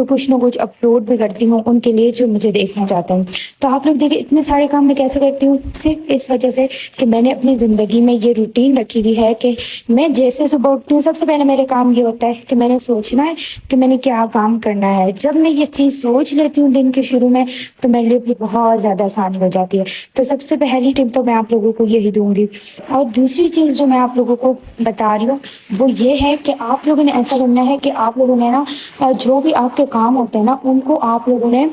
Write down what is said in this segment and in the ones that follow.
تو کچھ نہ کچھ اپلوڈ بھی کرتی ہوں ان کے لیے جو مجھے دیکھنا چاہتے ہیں. تو آپ لوگ دیکھیں اتنے سارے کام میں کیسے کرتی ہوں، صرف اس وجہ سے کہ میں نے اپنی زندگی میں یہ روٹین رکھی ہوئی ہے کہ میں جیسے صبح اٹھتی ہوں سب سے پہلے میرے کام یہ ہوتا ہے کہ میں نے سوچنا ہے کہ میں نے کیا کام کرنا ہے. جب میں یہ چیز سوچ لیتی ہوں دن کے شروع میں تو میرے لیے بھی بہت زیادہ آسانی ہو جاتی ہے. تو سب سے پہلی ٹپ تو میں آپ لوگوں کو یہی دوں گی. اور دوسری چیز جو میں آپ لوگوں کو بتا رہی ہوں وہ یہ ہے کہ آپ لوگوں نے ایسا کرنا ہے کہ آپ لوگوں نے نا جو بھی آپ کے کام ہوتے ہیں نا ان کو آپ لوگوں نے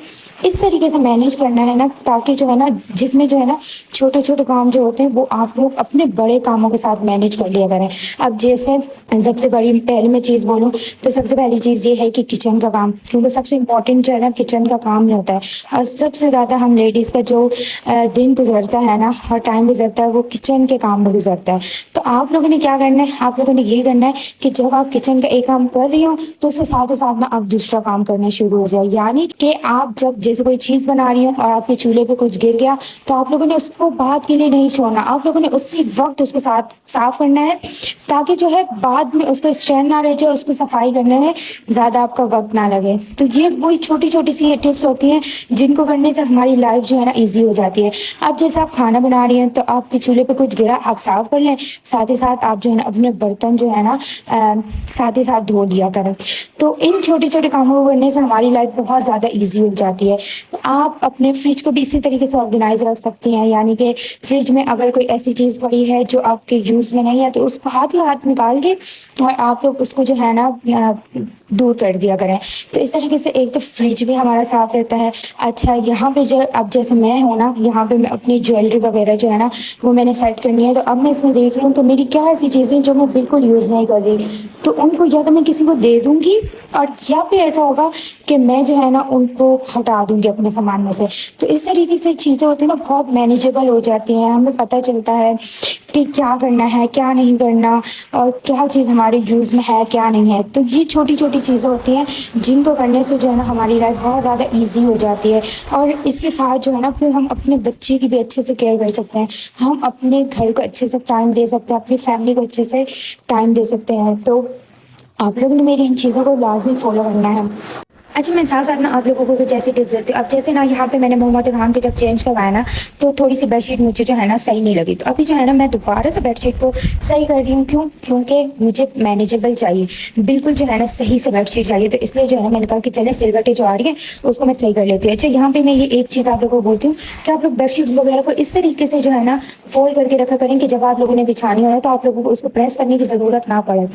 اس طریقے سے مینیج کرنا ہے نا، تاکہ جو ہے نا جس میں جو ہے نا چھوٹے چھوٹے کام جو ہوتے ہیں وہ آپ لوگ اپنے بڑے کاموں کے ساتھ مینیج کر لیا کریں. اب جیسے سب سے بڑی پہلے میں چیز بولوں تو سب سے پہلی چیز یہ ہے کہ کچن کا کام، کیونکہ سب سے امپورٹنٹ جو ہے نا کچن کا کام ہی ہوتا ہے. اور سب سے زیادہ ہم لیڈیز کا جو دن گزرتا ہے نا اور ٹائم گزرتا ہے وہ کچن کے کام میں گزرتا ہے. تو آپ لوگوں نے کیا کرنا ہے، آپ لوگوں نے یہ کرنا ہے کہ جب آپ کچن کا ایک کام کر رہی ہو تو اس کے ساتھ ساتھ نا آپ دوسرا کام کرنا شروع ہو جائے. یعنی کہ آپ جب جیسے کوئی چیز بنا رہی ہو اور آپ کے چولہے پہ کچھ گر گیا تو آپ لوگوں نے اس کو بعد کے لیے نہیں چھوڑنا، آپ لوگوں نے اسی وقت اس کے ساتھ صاف کرنا ہے، تاکہ جو ہے بعد میں اس کا اسٹرین نہ رہ جائے، اس کو صفائی کرنے میں زیادہ آپ کا وقت نہ لگے. تو یہ وہی چھوٹی چھوٹی سی ٹپس ہوتی ہیں جن کو کرنے سے ہماری لائف جو ہے نا ایزی ہو جاتی ہے. اب جیسے آپ کھانا بنا رہی ہیں تو آپ کے چولہے پہ کچھ گرا آپ صاف کر لیں، ساتھ ہی ساتھ آپ جو ہے نا اپنے برتن جو ہے نا ساتھ ہی ساتھ دھو لیا کریں. تو ان چھوٹے چھوٹے کاموں کو کرنے سے ہماری لائف بہت زیادہ ایزی ہو جاتی ہے. آپ اپنے فریج کو بھی اسی طریقے سے آرگنائز رکھ سکتی ہیں، یعنی کہ فریج میں اگر کوئی ایسی چیز پڑی ہے جو آپ کے یوز میں نہیں ہے تو اس کو ہاتھ ہی ہاتھ نکال کے اور آپ لوگ اس کو جو ہے نا دور کر دیا کریں. تو اس طریقے سے ایک تو فریج بھی ہمارا صاف رہتا ہے. اچھا یہاں پہ جو اب جیسے میں ہوں نا یہاں پہ میں اپنی جیولری وغیرہ جو ہے نا وہ میں نے سیٹ کرنی ہے. تو اب میں اس میں دیکھ رہی ہوں تو میری کیا ایسی چیزیں جو میں بالکل یوز نہیں کر رہی تو ان کو یا تو میں کسی کو دے دوں گی اور یا پھر ایسا ہوگا کہ میں جو ہے نا ان کو ہٹا دوں گی اپنے سامان میں سے. تو اس طریقے سے چیزیں ہوتی ہیں نا بہت مینیجیبل ہو جاتی ہیں، ہمیں پتہ چلتا ہے کہ کیا کرنا ہے کیا نہیں کرنا اور کیا چیز ہمارے یوز میں ہے کیا نہیں ہے. تو یہ چھوٹی چھوٹی چیزیں ہوتی ہیں جن کو کرنے سے جو ہے نا ہماری لائف بہت زیادہ ایزی ہو جاتی ہے. اور اس کے ساتھ جو ہے نا پھر ہم اپنے بچے کی بھی اچھے سے کیئر کر سکتے ہیں، ہم اپنے گھر کو اچھے سے ٹائم دے سکتے ہیں، اپنی فیملی کو اچھے سے ٹائم دے سکتے ہیں. تو آپ لوگوں نے میری ان چیزوں کو لازمی فالو کرنا ہے. اچھا میں ساتھ ساتھ نا آپ لوگوں کو کچھ ایسی ٹپس دیتی ہوں. اب جیسے نا یہاں پہ میں نے محمد خان کو جب چینج کروایا نا تو تھوڑی سی بیڈ شیٹ مجھے جو ہے نا صحیح نہیں لگی. تو ابھی جو ہے نا میں دوبارہ سے بیڈ شیٹ کو صحیح کر رہی ہوں. کیونکہ مجھے مینیجیبل چاہیے، بالکل جو ہے نا صحیح سے بیڈ شیٹ چاہیے. تو اس لیے جو ہے نا میں نے کہا کہ چلے سلوٹیں جو آ رہی ہیں اس کو میں صحیح کر لیتی ہوں. اچھا یہاں پہ میں یہ ایک چیز آپ لوگوں کو بولتی ہوں کہ آپ لوگ بیڈ شیٹس وغیرہ کو اس طریقے سے جو ہے نا فولڈ کر کے رکھا کریں کہ جب آپ لوگوں نے بچھانی ہو نا تو آپ لوگوں کو اس کو پریس کرنے کی ضرورت نہ پڑے.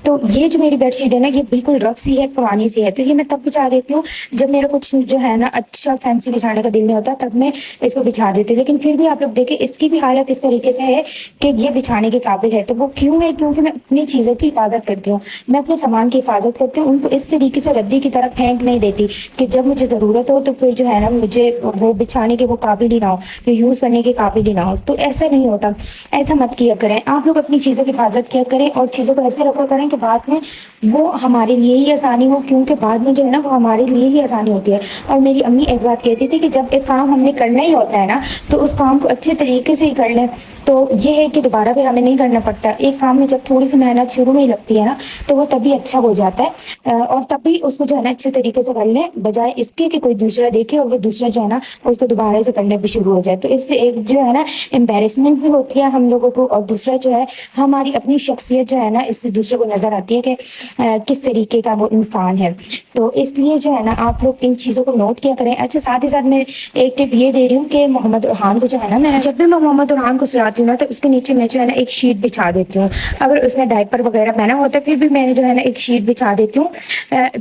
تو یہ جو میری بیڈ شیٹ ہے نا یہ بالکل رف سی ہے، پرانی سی ہے. تو یہ میں تب بچھا دیتی ہوں جب میرا کچھ جو ہے نا اچھا فینسی بچھانے کا دل نہیں ہوتا تب میں اس کو بچھا دیتی ہوں. لیکن پھر بھی آپ لوگ دیکھیں اس کی بھی حالت اس طریقے سے ہے کہ یہ بچھانے کے قابل ہے. تو وہ کیوں ہے؟ کیونکہ میں اپنی چیزوں کی حفاظت کرتی ہوں، میں اپنے سامان کی حفاظت کرتی ہوں، ان کو اس طریقے سے ردی کی طرف پھینک نہیں دیتی کہ جب مجھے ضرورت ہو تو پھر جو ہے نا مجھے وہ بچھانے کے وہ قابل ہی نہ ہو یا یوز کرنے کے قابل ہی نہ ہو. تو ایسا نہیں ہوتا، ایسا مت کیا کریں. آپ لوگ اپنی چیزوں کی حفاظت کیا کریں اور چیزوں کو ایسے رکھا کریں کہ بعد میں وہ ہمارے لیے ہی آسانی ہو، کیونکہ بعد میں جو ہے نا وہ ہمارے لیے ہی آسانی ہوتی ہے. اور میری امی ایک بات کہتی تھی کہ جب ایک کام ہم نے کرنا ہی ہوتا ہے نا تو اس کام کو اچھے طریقے سے ہی کر لیں. تو یہ ہے کہ دوبارہ بھی ہمیں نہیں کرنا پڑتا. ایک کام میں جب تھوڑی سی محنت شروع میں ہی لگتی ہے نا تو وہ تبھی اچھا ہو جاتا ہے اور تبھی اس کو جو ہے نا اچھے طریقے سے کر لیں، بجائے اس کے کہ کوئی دوسرا دیکھے اور وہ دوسرا جو ہے نا اس کو دوبارہ سے کرنے بھی شروع ہو جائے. تو اس سے ایک جو ہے نا امبیرسمنٹ بھی ہوتی ہے ہم لوگوں کو، اور دوسرا جو ہے ہماری اپنی شخصیت جو ہے نا اس سے دوسروں کو نظر آتی ہے کہ کس طریقے کا وہ انسان ہے. تو اس لیے جو ہے نا آپ لوگ ان چیزوں کو نوٹ کیا کریں. اچھا ساتھ ہی ساتھ میں ایک ٹپ یہ دے رہی ہوں کہ محمد ارحان کو جو ہے نا میں جب بھی میں محمد ارحان کو سلاتی ہوں نا تو اس کے نیچے میں جو ہے نا ایک شیٹ بچھا دیتی ہوں. اگر اس نے ڈائپر وغیرہ پہنا ہوتا ہے پھر بھی میں جو ہے نا ایک شیٹ بچھا دیتی ہوں.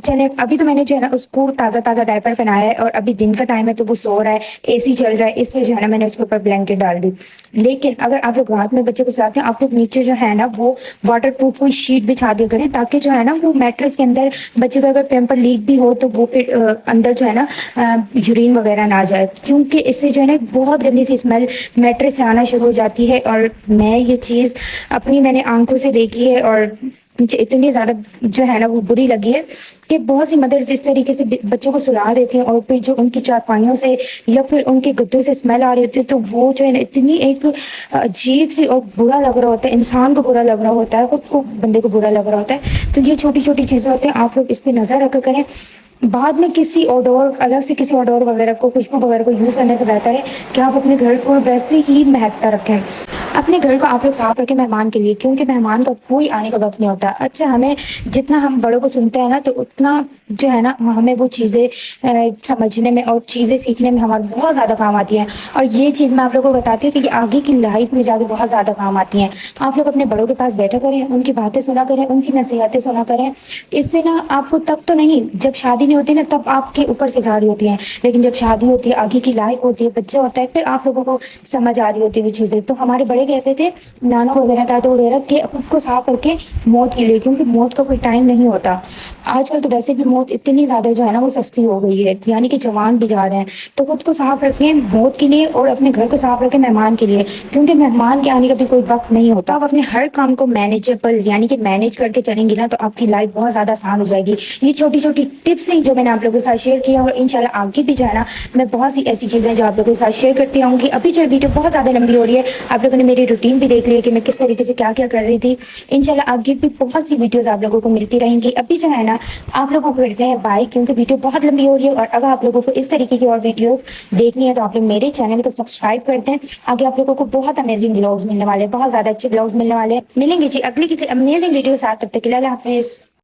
چلے ابھی تو میں نے جو ہے نا اس کو تازہ تازہ ڈائپر پہنایا ہے اور ابھی دن کا ٹائم ہے تو وہ سو رہا ہے، اے سی چل رہا ہے، اس لیے جو ہے نا میں نے اس کے اوپر بلینکٹ ڈال دی. لیکن اگر آپ لوگ رات میں بچے کو سلاتے ہیں آپ لوگ نیچے جو ہے نا وہ واٹر پروف کوئی شیٹ بچھا دیا کریں، تاکہ جو ہے نا وہ میٹرس کے اندر بچے کا اگر پیمپر لیک بھی ہو تو وہ پھر اندر جو ہے نا یورین وغیرہ نہ جائے. کیونکہ اس سے جو ہے نا بہت گندی سی اسمیل میٹرس سے آنا شروع ہو جاتی ہے. اور میں یہ چیز اپنی میں نے آنکھوں سے دیکھی ہے اور مجھے اتنی زیادہ جو ہے نا وہ بری لگی ہے کہ بہت سی مدرس اس طریقے سے بچوں کو سلا دیتی ہیں اور پھر جو ان کی چارپائیوں سے یا پھر ان کے گدوں سے اسمیل آ رہی ہوتی ہے تو وہ جو ہے نا اتنی ایک عجیب سی اور برا لگ رہا ہوتا ہے، انسان کو برا لگ رہا ہوتا ہے، خود کو بندے کو برا لگ رہا ہوتا ہے. تو یہ چھوٹی چھوٹی چیزیں ہوتی ہیں، آپ لوگ اس پہ نظر رکھا کریں. بعد میں کسی اوڈور الگ سے کسی اوڈور وغیرہ کو خوشبو وغیرہ کو یوز کرنے سے بہتر ہے کہ آپ اپنے گھر کو ویسے ہی مہکتا رکھیں. اپنے گھر کو آپ لوگ صاف رکھیں مہمان کے لیے, کیونکہ مہمان کا کوئی آنے کا وقت نہیں ہوتا. اچھا, ہمیں جتنا ہم بڑوں کو سنتے ہیں نا تو اتنا جو ہے نا ہمیں وہ چیزیں سمجھنے میں اور چیزیں سیکھنے میں ہمارے بہت زیادہ کام آتی ہیں. اور یہ چیز میں آپ لوگوں کو بتاتی ہوں کہ یہ آگے کی لائف میں جا کے بہت زیادہ کام آتی ہیں. آپ لوگ اپنے بڑوں کے پاس بیٹھا کریں, ان کی باتیں سنا کریں, ان کی نصیحتیں سنا کریں. اس سے نا آپ کو تب تو نہیں, جب شادی نہیں ہوتی نا تب آپ کے اوپر سے جا رہی ہوتی ہیں, لیکن جب شادی ہوتی ہے, آگے کی لائف ہوتی ہے, بچہ ہوتا ہے, پھر آپ لوگوں کو سمجھ آ رہی ہوتی ہے وہ چیزیں. تو ہمارے بڑے کہتے تھے, نانو وغیرہ دادو وغیرہ, کہ خود کو صاف کر کے موت کے لیے, کیونکہ موت کا کوئی ٹائم نہیں ہوتا. آج کل تو ویسے بھی موت اتنی زیادہ جو ہے نا وہ سستی ہو گئی ہے, یعنی کہ جوان بھی جا رہے ہیں. تو خود کو صاف رکھیں موت کے لیے, اور اپنے گھر کو صاف رکھیں مہمان کے لیے, کیونکہ مہمان کے آنے کا بھی کوئی وقت نہیں ہوتا. آپ اپنے ہر کام کو مینیجیبل یعنی کہ مینیج کر کے چلیں گی نا تو آپ کی لائف بہت زیادہ آسان ہو جائے گی. یہ چھوٹی چھوٹی ٹپس ہیں جو میں نے آپ لوگوں کے ساتھ شیئر کیا, اور انشاءاللہ آگے بھی جو ہے نا میں بہت سی ایسی چیزیں جو آپ لوگوں کے ساتھ شیئر کرتی رہوں گی. ابھی جو ویڈیو بہت زیادہ لمبی ہو رہی ہے, آپ لوگوں نے میری روٹین بھی دیکھ لی ہے کہ میں کس طریقے سے کیا کیا کر رہی تھی. انشاءاللہ آگے بھی بہت سی ویڈیوز آپ لوگوں کو ملتی رہیں گی. ابھی جو ہے نا آپ لوگوں کو کرتے ہیں بائے, کیونکہ ویڈیو بہت لمبی ہو رہی ہے. اور اگر آپ لوگوں کو اس طریقے کی اور ویڈیوز دیکھنی ہے تو آپ لوگ میرے چینل کو سبسکرائب کرتے ہیں. آگے آپ لوگوں کو بہت امیزنگ ولاگز ملنے والے ہیں, بہت زیادہ اچھے ولاگز ملنے والے ہیں. ملیں گے جی اگلی کسی امیزنگ ویڈیو کے ساتھ, تب تک کے لیے اللہ حافظ.